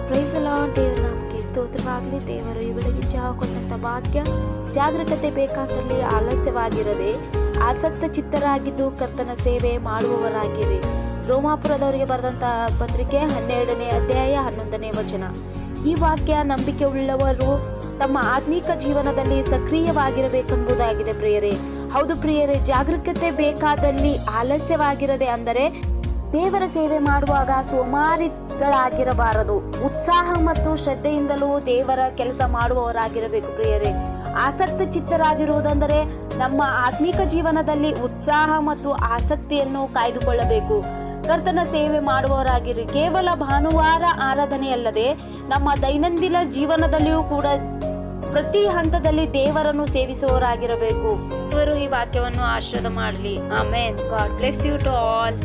Price lord. ದೇವರ ನಾಮಕ್ಕೆ ಸ್ತೋತ್ರವಾಗಲಿ. ದೇವರು ಈ ಬೆಳಗ್ಗೆ ಜಾವ ಕೊಟ್ಟಂತ ವಾಕ್ಯ, ಜಾಗರೂಕತೆ ಬೇಕಾದಲ್ಲಿ ಆಲಸ್ಯವಾಗಿರದೆ ಆಸಕ್ತ ಚಿತ್ತರಾಗಿದ್ದು ಕರ್ತನ ಸೇವೆ ಮಾಡುವವರಾಗಿರಿ. ರೋಮಾಪುರದವರಿಗೆ ಬರೆದಂತಹ ಪತ್ರಿಕೆ 12ನೇ ಅಧ್ಯಾಯ 11ನೇ ವಚನ. ಈ ವಾಕ್ಯ ನಂಬಿಕೆ ಉಳ್ಳವರು ತಮ್ಮ ಆತ್ಮಿಕ ಜೀವನದಲ್ಲಿ ಸಕ್ರಿಯವಾಗಿರಬೇಕೆಂಬುದಾಗಿದೆ ಪ್ರಿಯರೇ. ಹೌದು ಪ್ರಿಯರೇ, ಜಾಗರೂಕತೆ ಬೇಕಾದಲ್ಲಿ ಆಲಸ್ಯವಾಗಿರದೆ, ಅಂದರೆ ದೇವರ ಸೇವೆ ಮಾಡುವಾಗ ಸೋಮಾರಿಗಳಾಗಿರಬಾರದು. ಉತ್ಸಾಹ ಮತ್ತು ಶ್ರದ್ಧೆಯಿಂದಲೂ ದೇವರ ಕೆಲಸ ಮಾಡುವವರಾಗಿರಬೇಕು ಪ್ರಿಯರೇ. ಆಸಕ್ತ ಚಿತ್ತರಾಗಿರುವುದೆಂದರೆ ನಮ್ಮ ಆತ್ಮಿಕ ಜೀವನದಲ್ಲಿ ಉತ್ಸಾಹ ಮತ್ತು ಆಸಕ್ತಿಯನ್ನು ಕಾಯ್ದುಕೊಳ್ಳಬೇಕು. ಕರ್ತನ ಸೇವೆ ಮಾಡುವವರಾಗಿರಿ. ಕೇವಲ ಭಾನುವಾರ ಆರಾಧನೆಯಲ್ಲದೆ ನಮ್ಮ ದೈನಂದಿನ ಜೀವನದಲ್ಲಿಯೂ ಕೂಡ ಪ್ರತಿ ಹಂತದಲ್ಲಿ ದೇವರನ್ನು ಸೇವಿಸುವವರಾಗಿರಬೇಕು. ದೇವರು ಈ ವಾಕ್ಯವನ್ನು ಆಶೀರ್ವಾದ ಮಾಡಲಿ. Amen. God bless you to all.